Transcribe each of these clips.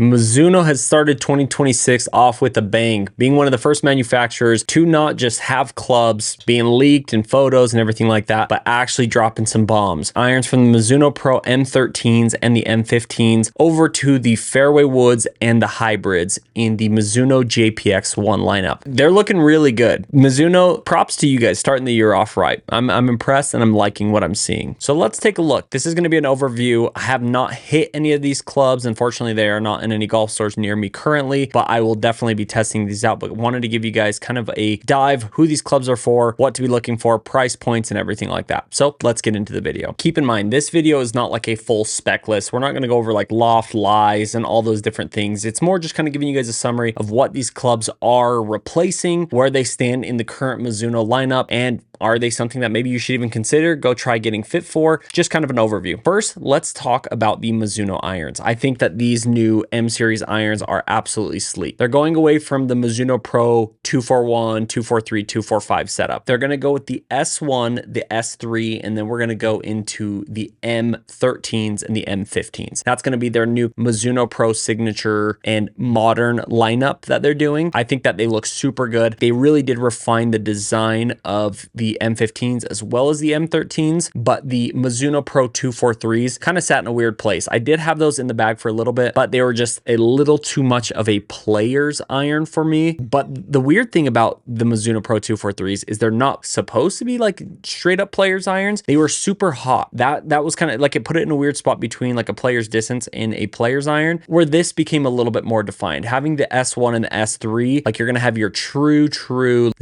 Mizuno has started 2026 off with a bang, being one of the first manufacturers to not just have clubs being leaked in photos and everything like that, but actually dropping some bombs. Irons from the Mizuno Pro M-13s and the M-15s over to the fairway woods and the hybrids in the Mizuno JPX One lineup. They're looking really good. Mizuno, props to you guys starting the year off right. I'm impressed and I'm liking what I'm seeing. So let's take a look. This is going to be an overview. I have not hit any of these clubs. Unfortunately, they are not in any golf stores near me currently, but I will definitely be testing these out. But wanted to give you guys kind of a dive, who these clubs are for, what to be looking for, price points, and everything like that. So let's get into the video. Keep in mind, this video is not like a full spec list. We're not going to go over like loft lies and all those different things. It's more just kind of giving you guys a summary of what these clubs are replacing, where they stand in the current Mizuno lineup, and are they something that maybe you should even consider, go try getting fit for? Just kind of an overview. First, let's talk about the Mizuno irons. I think that these new M-series irons are absolutely sleek. They're going away from the Mizuno Pro 241, 243, 245 setup. They're going to go with the S1, the S3, and then we're going to go into the M-13s and the M-15s. That's going to be their new Mizuno Pro signature and modern lineup that they're doing. I think that they look super good. They really did refine the design of the M-15s as well as the M-13s, but the Mizuno Pro 243s kind of sat in a weird place. I did have those in the bag for a little bit, but they were just a little too much of a player's iron for me. But the weird thing about the Mizuno Pro 243s is they're not supposed to be like straight up player's irons. They were super hot. That was kind of like, it put it in a weird spot between like a player's distance and a player's iron, where this became a little bit more defined. Having the S1 and the S3, like you're going to have your true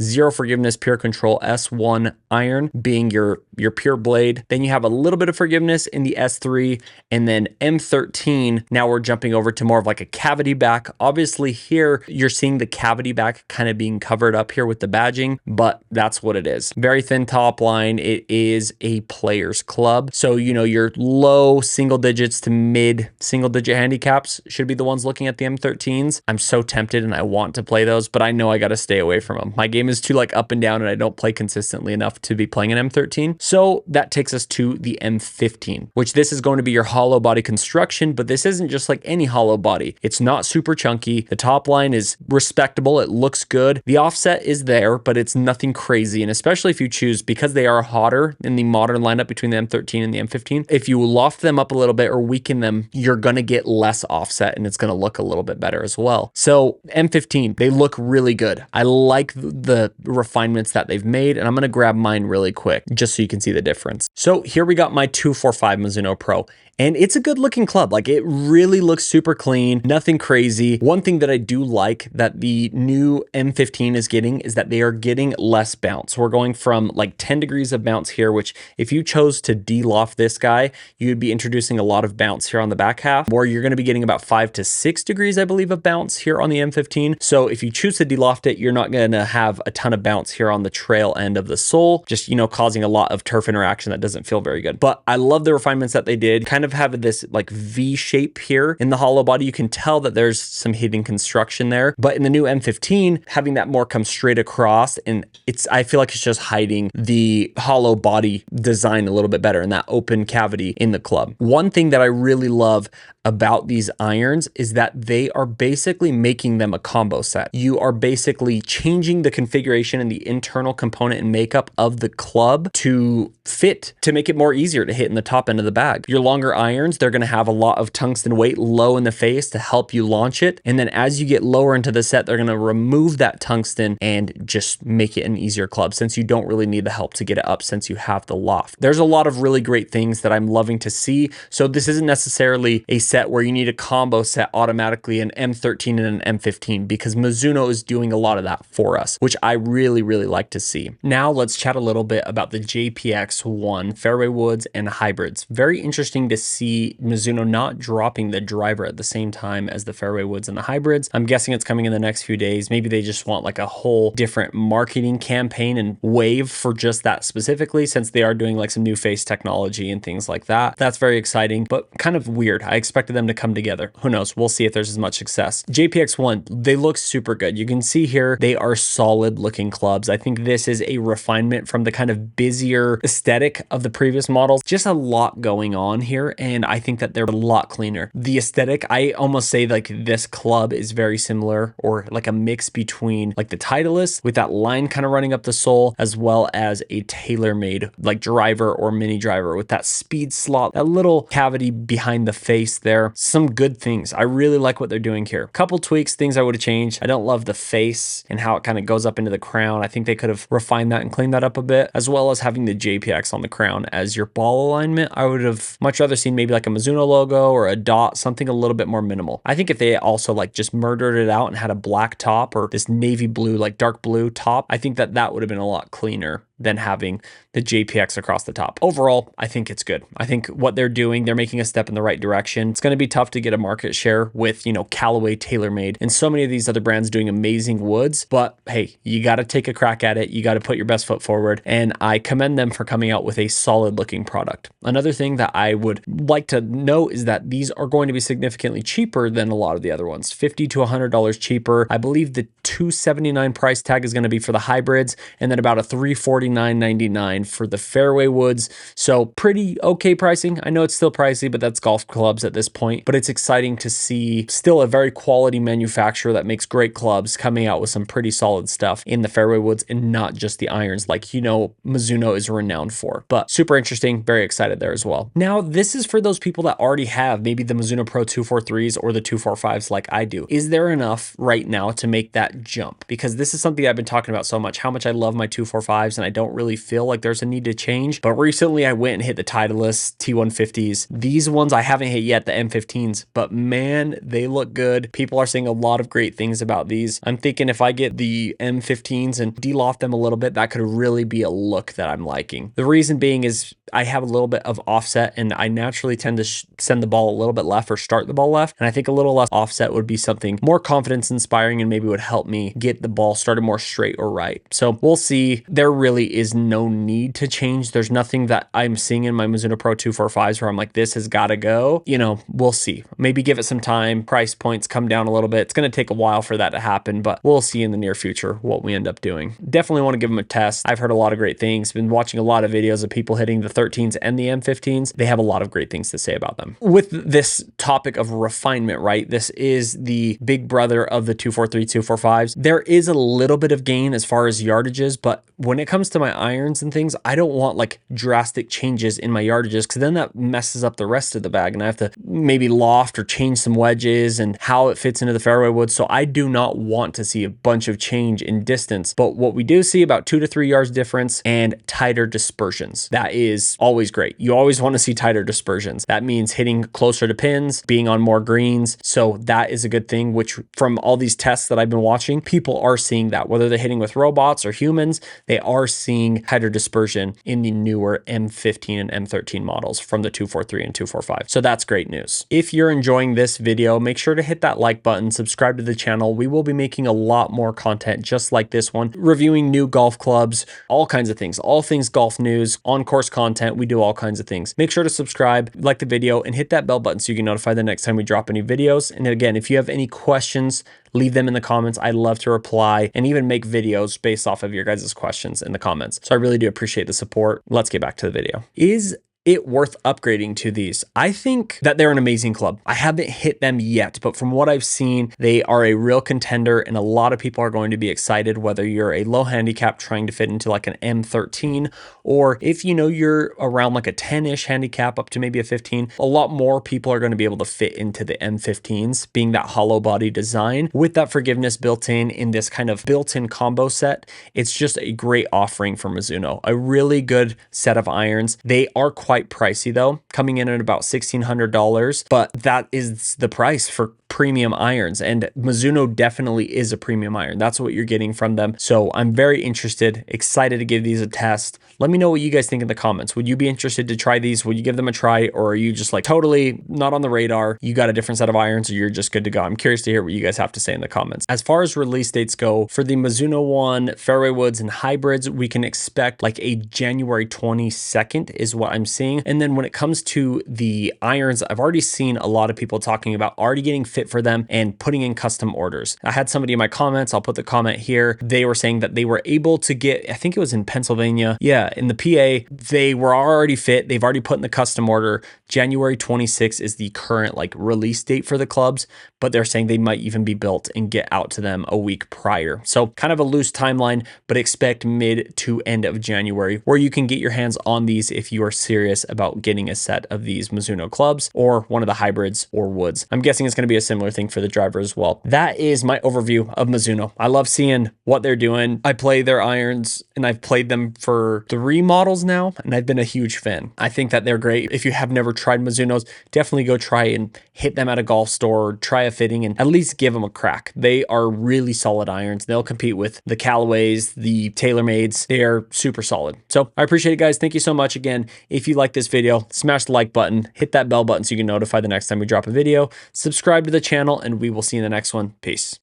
zero forgiveness, pure control S1 iron being your pure blade. Then you have a little bit of forgiveness in the S3, and then M13. Now we're jumping over to more of like a cavity back. Obviously here you're seeing the cavity back kind of being covered up here with the badging, but that's what it is. Very thin top line. It is a player's club. So, you know, your low single digits to mid single digit handicaps should be the ones looking at the M13s. I'm so tempted and I want to play those, but I know I got to stay away from them. My game is too like up and down and I don't play consistently enough to be playing an M13. So that takes us to the M15, which this is going to be your hollow body construction, but this isn't just like any hollow body. It's not super chunky. The top line is respectable. It looks good. The offset is there, but it's nothing crazy. And especially if you choose, because they are hotter in the modern lineup between the M13 and the M15, if you loft them up a little bit or weaken them, you're going to get less offset and it's going to look a little bit better as well. So M15, they look really good. I like the refinements that they've made, and I'm going to grab mine really quick just so you can see the difference. So here we got my 245 Mizuno Pro. And it's a good looking club. Like, it really looks super clean, nothing crazy. One thing that I do like that the new M15 is getting is that they are getting less bounce. We're going from like 10 degrees of bounce here, which if you chose to de-loft this guy, you'd be introducing a lot of bounce here on the back half, where you're going to be getting about 5 to 6 degrees, I believe, of bounce here on the M15. So if you choose to de-loft it, you're not going to have a ton of bounce here on the trail end of the sole, just, you know, causing a lot of turf interaction that doesn't feel very good. But I love the refinements that they did. Kind of have this like V shape here in the hollow body. You can tell that there's some hidden construction there, but in the new M15, having that more come straight across, and I feel like it's just hiding the hollow body design a little bit better and that open cavity in the club. One thing that I really love about these irons is that they are basically making them a combo set. You are basically changing the configuration and the internal component and makeup of the club to fit, to make it more easier to hit in the top end of the bag. Your longer irons, they're going to have a lot of tungsten weight low in the face to help you launch it. And then as you get lower into the set, they're going to remove that tungsten and just make it an easier club, since you don't really need the help to get it up since you have the loft. There's a lot of really great things that I'm loving to see. So this isn't necessarily a set where you need a combo set automatically an M13 and an M15, because Mizuno is doing a lot of that for us, which I really like to see. Now let's chat a little bit about the JPX One fairway woods and hybrids. Very interesting to see Mizuno not dropping the driver at the same time as the fairway woods and the hybrids. I'm guessing it's coming in the next few days. Maybe they just want like a whole different marketing campaign and wave for just that specifically, since they are doing like some new face technology and things like that. That's very exciting, but kind of weird. I expect expected them to come together. Who knows? We'll see if there's as much success. JPX One, they look super good. You can see here, they are solid looking clubs. I think this is a refinement from the kind of busier aesthetic of the previous models. Just a lot going on here, and I think that they're a lot cleaner. The aesthetic, I almost say like this club is very similar, or like a mix between like the Titleist with that line kind of running up the sole, as well as a tailor-made like driver or mini driver with that speed slot, that little cavity behind the face there. Some good things. I really like what they're doing here. Couple tweaks, things I would have changed. I don't love the face and how it kind of goes up into the crown. I think they could have refined that and cleaned that up a bit, as well as having the JPX on the crown as your ball alignment. I would have much rather seen maybe like a Mizuno logo or a dot, something a little bit more minimal. I think if they also like just murdered it out and had a black top or this navy blue, like dark blue top, I think that that would have been a lot cleaner than having the JPX across the top. Overall, I think it's good. I think what they're doing, they're making a step in the right direction. It's going to be tough to get a market share with, you know, Callaway, TaylorMade, and so many of these other brands doing amazing woods. But hey, you got to take a crack at it. You got to put your best foot forward. And I commend them for coming out with a solid looking product. Another thing that I would like to note is that these are going to be significantly cheaper than a lot of the other ones. $50 to $100 cheaper. I believe the $279 price tag is going to be for the hybrids, and then about a $349.99 for the fairway woods. So pretty okay pricing. I know it's still pricey, but that's golf clubs at this point. But it's exciting to see still a very quality manufacturer that makes great clubs coming out with some pretty solid stuff in the fairway woods and not just the irons like, you know, Mizuno is renowned for. But super interesting. Very excited there as well. Now, this is for those people that already have maybe the Mizuno Pro 243s or the 245s like I do. Is there enough right now to make that jump? Because this is something I've been talking about so much, how much I love my 245s, and I don't really feel like there's a need to change. But recently I went and hit the Titleist T150s. These ones I haven't hit yet, the M-15s, but man, they look good. People are saying a lot of great things about these. I'm thinking if I get the M-15s and de-loft them a little bit, that could really be a look that I'm liking. The reason being is I have a little bit of offset, and I naturally tend to send the ball a little bit left or start the ball left. And I think a little less offset would be something more confidence inspiring and maybe would help me get the ball started more straight or right. So we'll see. There really is no need to change. There's nothing that I'm seeing in my Mizuno Pro 245s where I'm like, this has got to go. You know, we'll see. Maybe give it some time. Price points come down a little bit. It's going to take a while for that to happen, but we'll see in the near future what we end up doing. Definitely want to give them a test. I've heard a lot of great things. Been watching a lot of videos of people hitting the 13s and the M15s. They have a lot of great things to say about them. With this topic of refinement, right? This is the big brother of the 243, 245s. There is a little bit of gain as far as yardages, but when it comes to my irons and things, I don't want like drastic changes in my yardages, because then that messes up the rest of the bag and I have to maybe loft or change some wedges and how it fits into the fairway wood. So I do not want to see a bunch of change in distance, but what we do see about 2 to 3 yards difference and tighter dispersions. That is always great. You always want to see tighter dispersions. That means hitting closer to pins, being on more greens. So that is a good thing, which from all these tests that I've been watching, people are seeing that. Whether they're hitting with robots or humans, they are seeing tighter dispersion in the newer M15 and M13 models from the 243 and 245. So that's great news. If you're enjoying this video, make sure to hit that like button, subscribe to the channel. We will be making a lot more content just like this one, reviewing new golf clubs, all kinds of things, all things golf news, on-course content. We do all kinds of things. Make sure to subscribe, like the video, and hit that bell button so you can notify the next time we drop any videos. And again, if you have any questions, leave them in the comments. I'd love to reply and even make videos based off of your guys' questions in the comments. So I really do appreciate the support. Let's get back to the video. Is it worth upgrading to these? I think that they're an amazing club. I haven't hit them yet, but from what I've seen, they are a real contender, and a lot of people are going to be excited, whether you're a low handicap trying to fit into like an M13, or if you know you're around like a 10-ish handicap up to maybe a 15, a lot more people are going to be able to fit into the M15s, being that hollow body design with that forgiveness built in this kind of built-in combo set. It's just a great offering for Mizuno. A really good set of irons. They are quite pricey though, coming in at about $1,600, but that is the price for premium irons, and Mizuno definitely is a premium iron. That's what you're getting from them. So I'm very interested, excited to give these a test. Let me know what you guys think in the comments. Would you be interested to try these? Would you give them a try, or are you just like totally not on the radar? You got a different set of irons, or you're just good to go? I'm curious to hear what you guys have to say in the comments. As far as release dates go, for the Mizuno One fairway woods and hybrids, we can expect like a January 22nd is what I'm seeing. And then when it comes to the irons, I've already seen a lot of people talking about already getting fit for them and putting in custom orders. I had somebody in my comments, I'll put the comment here. They were saying that they were able to get, I think it was in Pennsylvania. Yeah, in the PA, they were already fit. They've already put in the custom order. January 26th is the current like release date for the clubs, but they're saying they might even be built and get out to them a week prior. So kind of a loose timeline, but expect mid to end of January where you can get your hands on these if you are serious about getting a set of these Mizuno clubs or one of the hybrids or woods. I'm guessing it's going to be a similar thing for the driver as well. That is my overview of Mizuno. I love seeing what they're doing. I play their irons and I've played them for 3 models now, and I've been a huge fan. I think that they're great. If you have never tried Mizuno's, definitely go try and hit them at a golf store, try a fitting, and at least give them a crack. They are really solid irons. They'll compete with the Callaways, the TaylorMades. They are super solid. So I appreciate it, guys. Thank you so much. Again, if you like this video, smash the like button, hit that bell button so you can notify the next time we drop a video, subscribe to the channel, and we will see you in the next one. Peace.